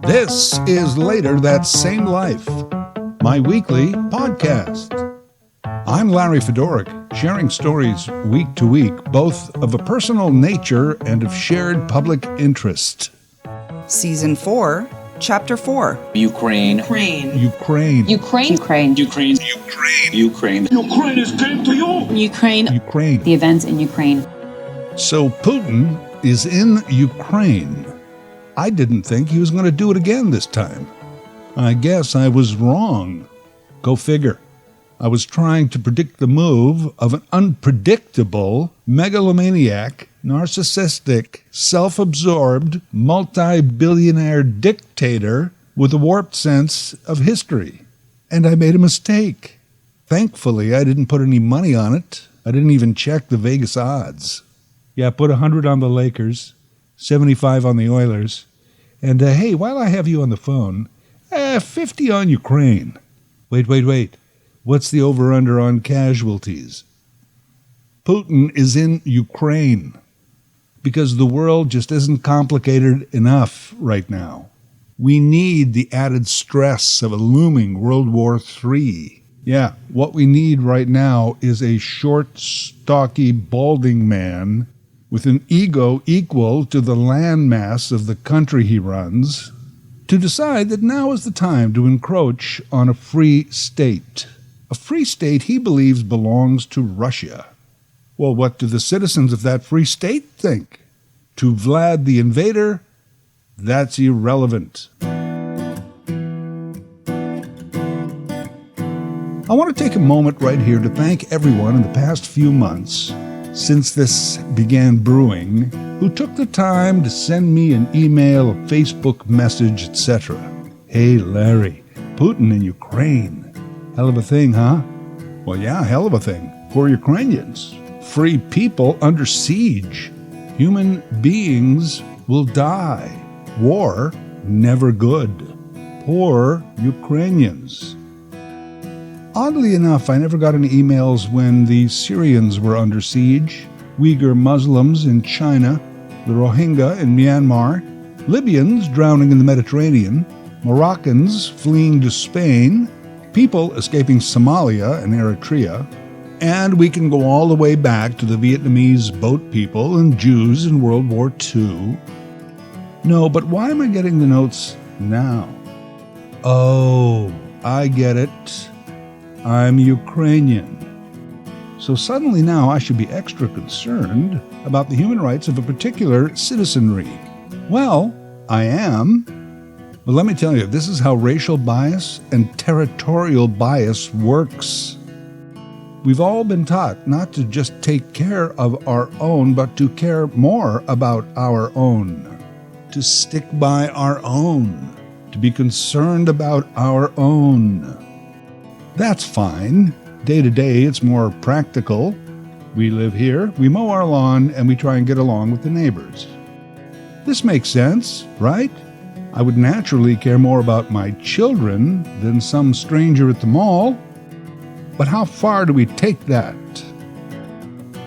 This is Later That Same Life, my weekly podcast. I'm Larry Fedoruk, sharing stories week to week, both of a personal nature and of shared public interest. Season 4, Chapter 4. Ukraine. Ukraine Ukraine is came to you. Ukraine. The events in Ukraine. So Putin is in Ukraine. I didn't think he was going to do it again this time. I guess I was wrong. Go figure. I was trying to predict the move of an unpredictable, megalomaniac, narcissistic, self-absorbed, multi-billionaire dictator with a warped sense of history. And I made a mistake. Thankfully, I didn't put any money on it. I didn't even check the Vegas odds. Yeah, put 100 on the Lakers, 75 on the Oilers, and hey, while I have you on the phone, 50 on Ukraine. Wait. What's the over-under on casualties? Putin is in Ukraine because the world just isn't complicated enough right now. We need the added stress of a looming World War III. Yeah, what we need right now is a short, stocky, balding man with an ego equal to the landmass of the country he runs, to decide that now is the time to encroach on a free state. A free state he believes belongs to Russia. Well, what do the citizens of that free state think? To Vlad the invader, that's irrelevant. I want to take a moment right here to thank everyone in the past few months, since this began brewing, who took the time to send me an email, a Facebook message, etc. Hey, Larry, Putin in Ukraine. Hell of a thing, huh? Well, yeah, hell of a thing. For Ukrainians. Free people under siege. Human beings will die. War, never good. Poor Ukrainians. Oddly enough, I never got any emails when the Syrians were under siege, Uyghur Muslims in China, the Rohingya in Myanmar, Libyans drowning in the Mediterranean, Moroccans fleeing to Spain, people escaping Somalia and Eritrea, and we can go all the way back to the Vietnamese boat people and Jews in World War II. No, but why am I getting the notes now? Oh, I get it. I'm Ukrainian. So suddenly now I should be extra concerned about the human rights of a particular citizenry. Well, I am. But let me tell you, this is how racial bias and territorial bias works. We've all been taught not to just take care of our own, but to care more about our own, to stick by our own, to be concerned about our own. That's fine. Day to day, it's more practical. We live here, we mow our lawn, and we try and get along with the neighbors. This makes sense, right? I would naturally care more about my children than some stranger at the mall. But how far do we take that?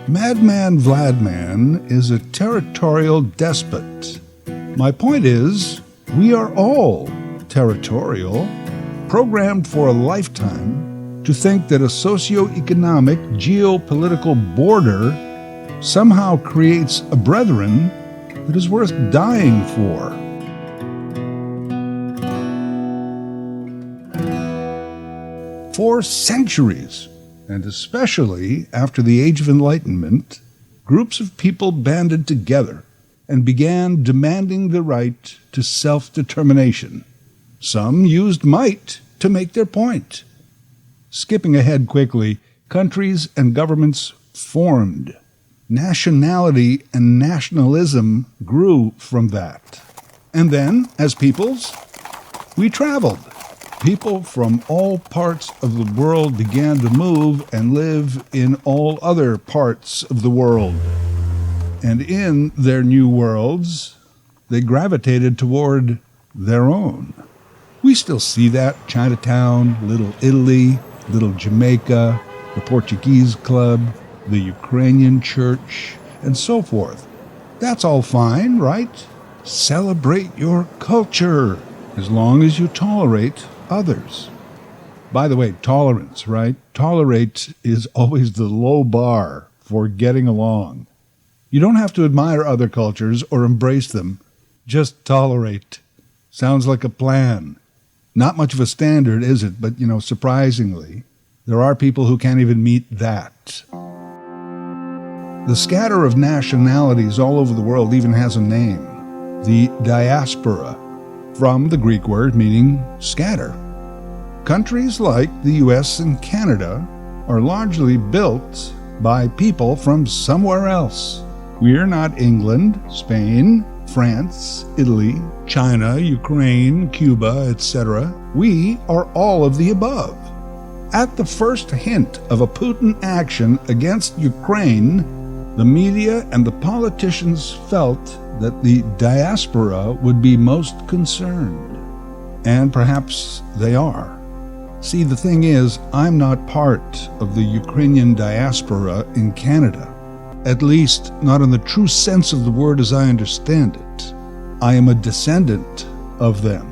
Madman Vladman is a territorial despot. My point is, we are all territorial, programmed for a lifetime to think that a socioeconomic, geopolitical border somehow creates a brethren that is worth dying for. For centuries, and especially after the Age of Enlightenment, groups of people banded together and began demanding the right to self-determination. Some used might to make their point. Skipping ahead quickly, countries and governments formed. Nationality and nationalism grew from that. And then, as peoples, we traveled. People from all parts of the world began to move and live in all other parts of the world. And in their new worlds, they gravitated toward their own. We still see that. Chinatown, Little Italy, Little Jamaica, the Portuguese Club, the Ukrainian Church, and so forth. That's all fine, right? Celebrate your culture as long as you tolerate others. By the way, tolerance, right? Tolerate is always the low bar for getting along. You don't have to admire other cultures or embrace them. Just tolerate. Sounds like a plan. Not much of a standard, is it? But, surprisingly, there are people who can't even meet that. The scatter of nationalities all over the world even has a name. The diaspora, from the Greek word meaning scatter. Countries like the US and Canada are largely built by people from somewhere else. We're not England, Spain, France, Italy, China, Ukraine, Cuba, etc. We are all of the above. At the first hint of a Putin action against Ukraine, the media and the politicians felt that the diaspora would be most concerned. And perhaps they are. See, the thing is, I'm not part of the Ukrainian diaspora in Canada. At least, not in the true sense of the word as I understand it. I am a descendant of them.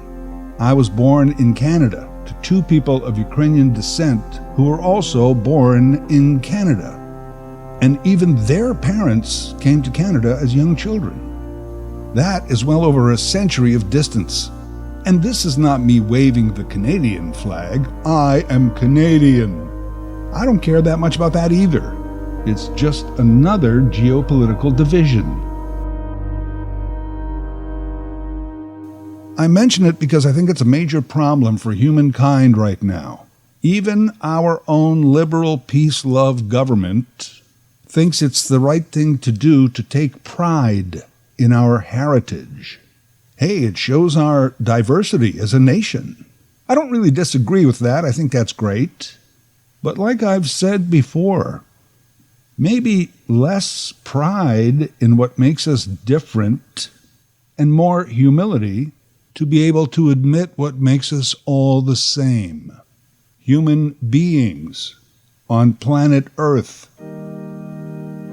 I was born in Canada to two people of Ukrainian descent who were also born in Canada. And even their parents came to Canada as young children. That is well over a century of distance. And this is not me waving the Canadian flag. I am Canadian. I don't care that much about that either. It's just another geopolitical division. I mention it because I think it's a major problem for humankind right now. Even our own liberal peace-love government thinks it's the right thing to do to take pride in our heritage. Hey, it shows our diversity as a nation. I don't really disagree with that. I think that's great. But like I've said before, maybe less pride in what makes us different and more humility to be able to admit what makes us all the same. Human beings on planet Earth.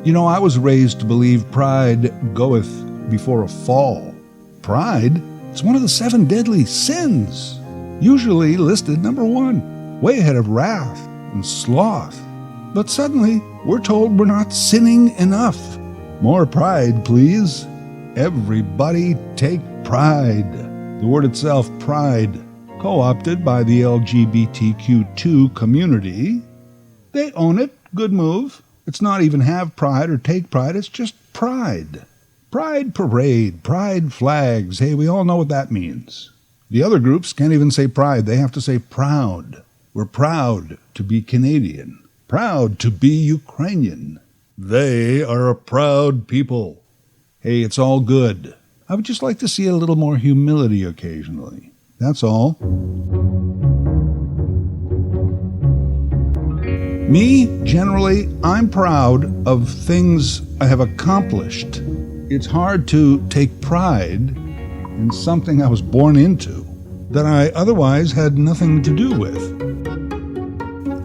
I was raised to believe pride goeth before a fall. Pride, it's one of the 7 deadly sins, usually listed number 1, way ahead of wrath and sloth. But suddenly, we're told we're not sinning enough. More pride, please. Everybody take pride. The word itself, pride, co-opted by the LGBTQ2 community. They own it. Good move. It's not even have pride or take pride. It's just pride. Pride parade, pride flags. Hey, we all know what that means. The other groups can't even say pride. They have to say proud. We're proud to be Canadian. Proud to be Ukrainian. They are a proud people. Hey, it's all good. I would just like to see a little more humility occasionally. That's all. Me, generally, I'm proud of things I have accomplished. It's hard to take pride in something I was born into that I otherwise had nothing to do with.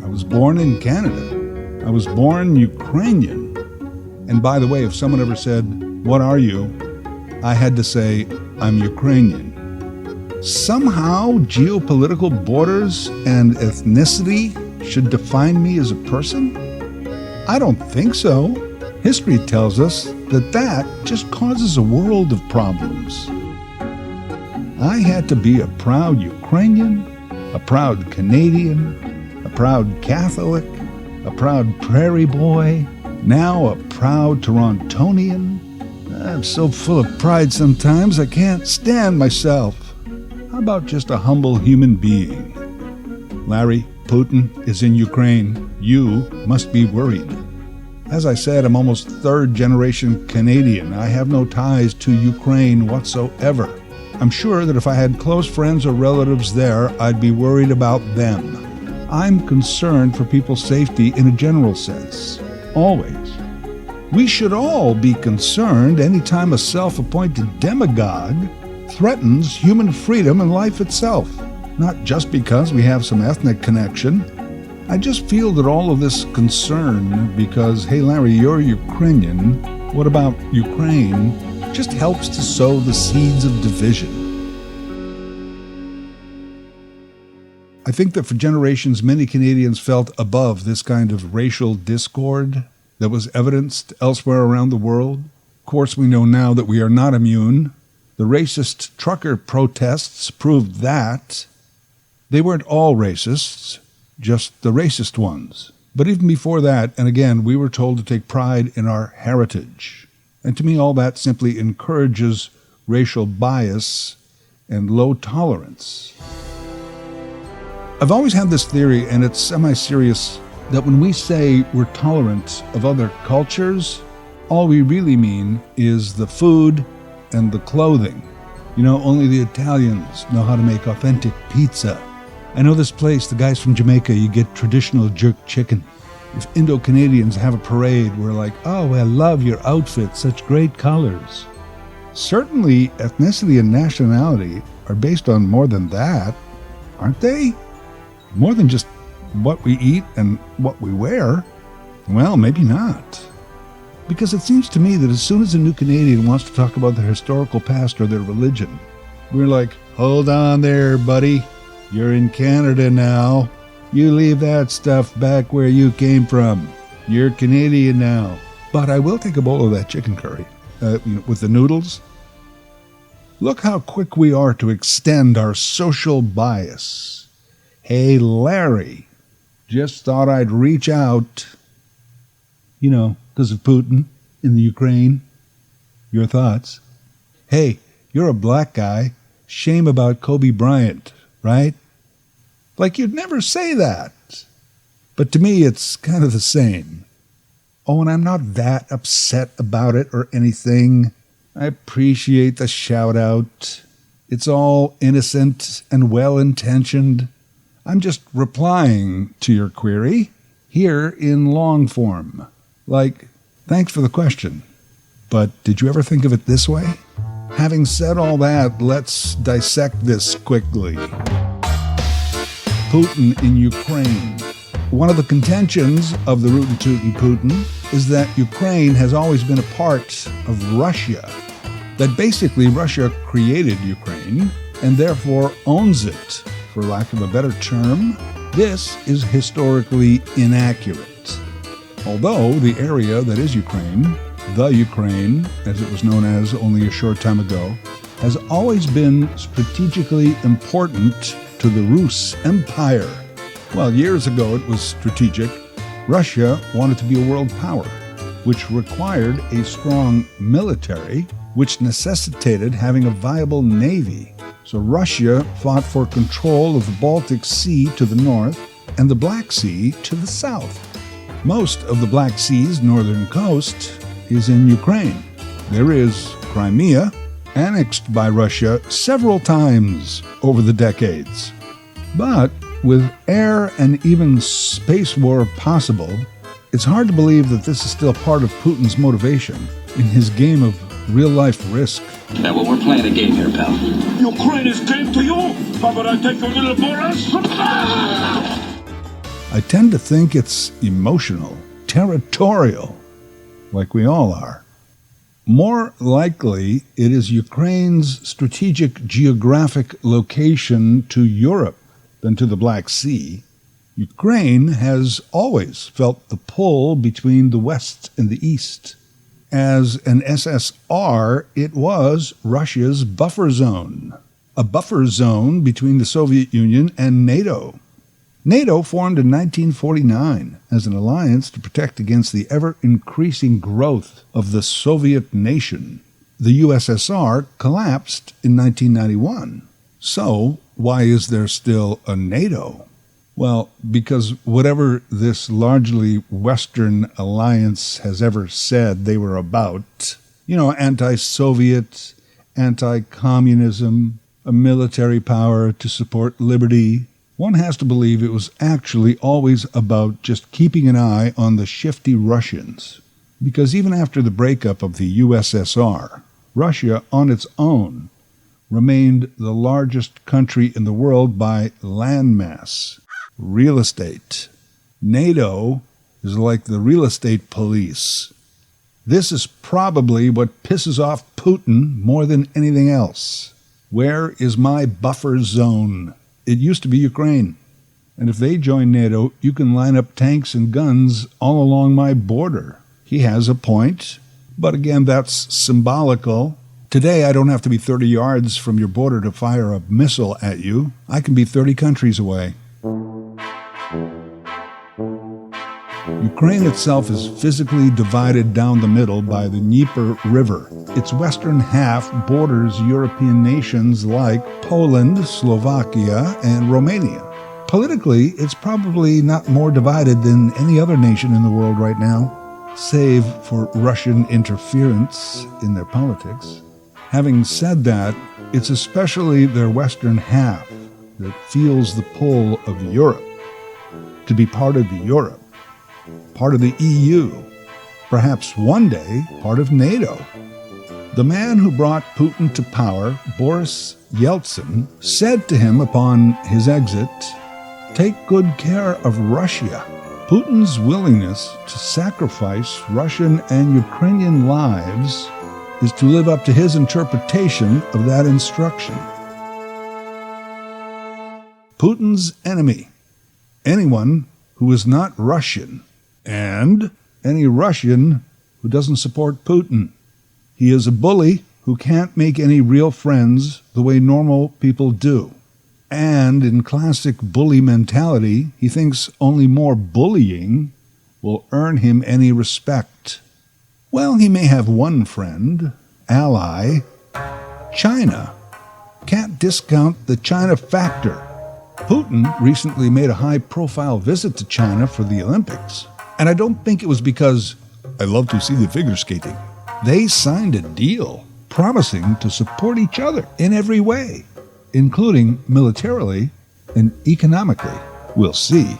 I was born in Canada. I was born Ukrainian. And by the way, if someone ever said, "What are you?" I had to say, "I'm Ukrainian." Somehow, geopolitical borders and ethnicity should define me as a person? I don't think so. History tells us that just causes a world of problems. I had to be a proud Ukrainian, a proud Canadian, a proud Catholic, a proud Prairie Boy, now a proud Torontonian. I'm so full of pride sometimes I can't stand myself. How about just a humble human being? Larry, Putin is in Ukraine. You must be worried. As I said, I'm almost 3rd-generation Canadian. I have no ties to Ukraine whatsoever. I'm sure that if I had close friends or relatives there, I'd be worried about them. I'm concerned for people's safety in a general sense. Always. We should all be concerned anytime a self-appointed demagogue threatens human freedom and life itself. Not just because we have some ethnic connection. I just feel that all of this concern because, hey Larry, you're Ukrainian, what about Ukraine, just helps to sow the seeds of division. I think that for generations, many Canadians felt above this kind of racial discord that was evidenced elsewhere around the world. Of course, we know now that we are not immune. The racist trucker protests proved that. They weren't all racists, just the racist ones. But even before that, and again, we were told to take pride in our heritage. And to me, all that simply encourages racial bias and low tolerance. I've always had this theory, and it's semi-serious, that when we say we're tolerant of other cultures, all we really mean is the food and the clothing. You know, only the Italians know how to make authentic pizza. I know this place, the guys from Jamaica, you get traditional jerk chicken. If Indo-Canadians have a parade, we're like, oh, I love your outfit, such great colors. Certainly, ethnicity and nationality are based on more than that, aren't they? More than just what we eat and what we wear? Well, maybe not. Because it seems to me that as soon as a new Canadian wants to talk about their historical past or their religion, we're like, hold on there, buddy. You're in Canada now. You leave that stuff back where you came from. You're Canadian now. But I will take a bowl of that chicken curry with the noodles. Look how quick we are to extend our social bias. Hey, Larry, just thought I'd reach out. You know, because of Putin in the Ukraine. Your thoughts? Hey, you're a black guy. Shame about Kobe Bryant, right? Like you'd never say that. But to me, it's kind of the same. Oh, and I'm not that upset about it or anything. I appreciate the shout out. It's all innocent and well-intentioned. I'm just replying to your query here in long form. Like, thanks for the question. But did you ever think of it this way? Having said all that, let's dissect this quickly. Putin in Ukraine. One of the contentions of the Rootin' Tootin' Putin is that Ukraine has always been a part of Russia. That basically Russia created Ukraine and therefore owns it. For lack of a better term, this is historically inaccurate. Although the area that is Ukraine, the Ukraine, as it was known as only a short time ago, has always been strategically important to the Rus Empire. Well, years ago it was strategic. Russia wanted to be a world power, which required a strong military, which necessitated having a viable navy. So Russia fought for control of the Baltic Sea to the north and the Black Sea to the south. Most of the Black Sea's northern coast is in Ukraine. There is Crimea, annexed by Russia several times over the decades. But with air and even space war possible, it's hard to believe that this is still part of Putin's motivation in his game of real-life risk. Yeah, well, we're playing a game here, pal. Ukraine is game to you? How about I take your little Boris? I tend to think it's emotional, territorial, like we all are. More likely, it is Ukraine's strategic geographic location to Europe than to the Black Sea. Ukraine has always felt the pull between the West and the East. As an SSR, it was Russia's buffer zone, a buffer zone between the Soviet Union and NATO. NATO formed in 1949 as an alliance to protect against the ever-increasing growth of the Soviet nation. The USSR collapsed in 1991. So, why is there still a NATO? Well, because whatever this largely Western alliance has ever said they were about, anti-Soviet, anti-communism, a military power to support liberty, one has to believe it was actually always about just keeping an eye on the shifty Russians. Because even after the breakup of the USSR, Russia on its own remained the largest country in the world by landmass. Real estate. NATO is like the real estate police. This is probably what pisses off Putin more than anything else. Where is my buffer zone? It used to be Ukraine. And if they join NATO, you can line up tanks and guns all along my border. He has a point, but again, that's symbolical. Today, I don't have to be 30 yards from your border to fire a missile at you. I can be 30 countries away. Ukraine itself is physically divided down the middle by the Dnieper River. Its western half borders European nations like Poland, Slovakia, and Romania. Politically, it's probably not more divided than any other nation in the world right now, save for Russian interference in their politics. Having said that, it's especially their western half that feels the pull of Europe, to be part of Europe, part of the EU, perhaps one day part of NATO. The man who brought Putin to power, Boris Yeltsin, said to him upon his exit, "Take good care of Russia." Putin's willingness to sacrifice Russian and Ukrainian lives is to live up to his interpretation of that instruction. Putin's enemy, anyone who is not Russian, and any Russian who doesn't support Putin. He is a bully who can't make any real friends the way normal people do. And in classic bully mentality, he thinks only more bullying will earn him any respect. Well, he may have one friend, ally, China. Can't discount the China factor. Putin recently made a high-profile visit to China for the Olympics. And I don't think it was because I love to see the figure skating. They signed a deal promising to support each other in every way, including militarily and economically. We'll see.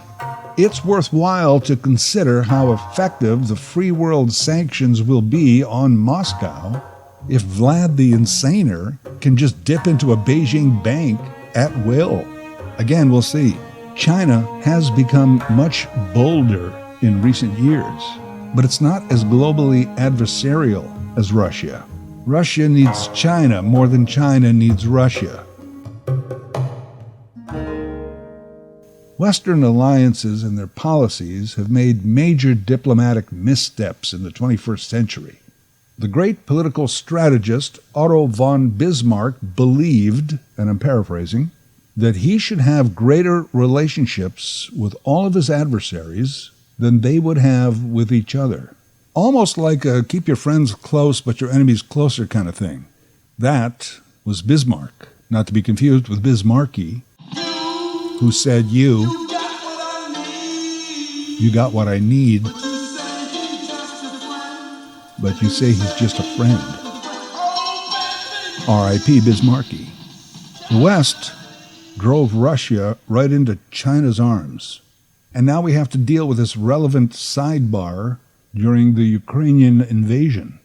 It's worthwhile to consider how effective the free world sanctions will be on Moscow if Vlad the Insaner can just dip into a Beijing bank at will. Again, we'll see. China has become much bolder in recent years, but it's not as globally adversarial as Russia. Russia needs China more than China needs Russia. Western alliances and their policies have made major diplomatic missteps in the 21st century. The great political strategist Otto von Bismarck believed, and I'm paraphrasing, that he should have greater relationships with all of his adversaries than they would have with each other. Almost like a keep your friends close but your enemies closer kind of thing. That was Bismarck, not to be confused with Bismarcky, who said you got what I need, but you say he's just a friend. R.I.P. Bismarcky. The West drove Russia right into China's arms. And now we have to deal with this relevant sidebar during the Ukrainian invasion.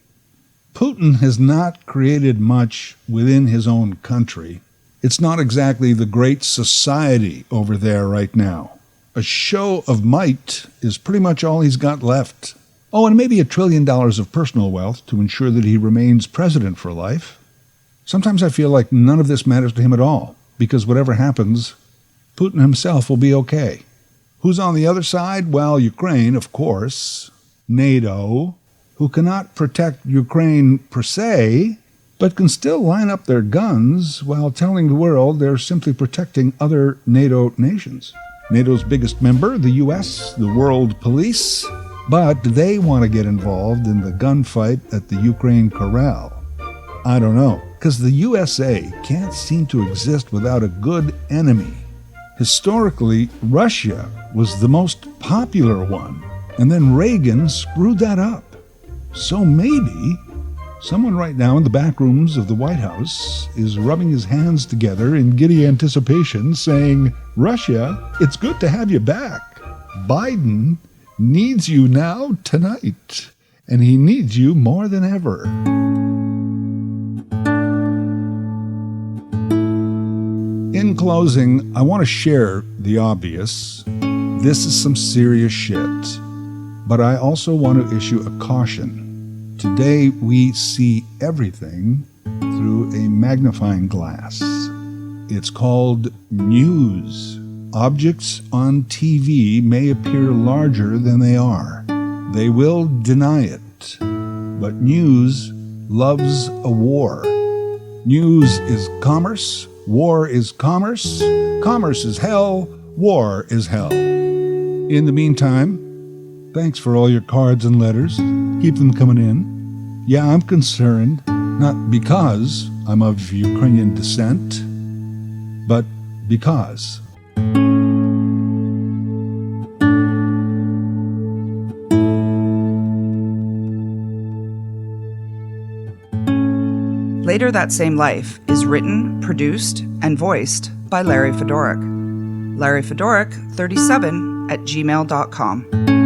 Putin has not created much within his own country. It's not exactly the great society over there right now. A show of might is pretty much all he's got left. Oh, and maybe $1 trillion of personal wealth to ensure that he remains president for life. Sometimes I feel like none of this matters to him at all, because whatever happens, Putin himself will be okay. Who's on the other side? Well, Ukraine, of course. NATO, who cannot protect Ukraine per se, but can still line up their guns while telling the world they're simply protecting other NATO nations. NATO's biggest member, the U.S., the world police, but they want to get involved in the gunfight at the Ukraine Corral. I don't know, because the USA can't seem to exist without a good enemy. Historically, Russia was the most popular one, and then Reagan screwed that up. So maybe someone right now in the back rooms of the White House is rubbing his hands together in giddy anticipation, saying, "Russia, it's good to have you back. Biden needs you now tonight, and he needs you more than ever." In closing, I want to share the obvious. This is some serious shit. But I also want to issue a caution. Today we see everything through a magnifying glass. It's called news. Objects on TV may appear larger than they are. They will deny it. But news loves a war. News is commerce. War is commerce. Commerce is hell. War is hell. In the meantime, thanks for all your cards and letters. Keep them coming in. Yeah, I'm concerned, not because I'm of Ukrainian descent, but because. Later That Same Life is written, produced, and voiced by Larry Fedoruk. Larry Fedoruk, 37 @gmail.com.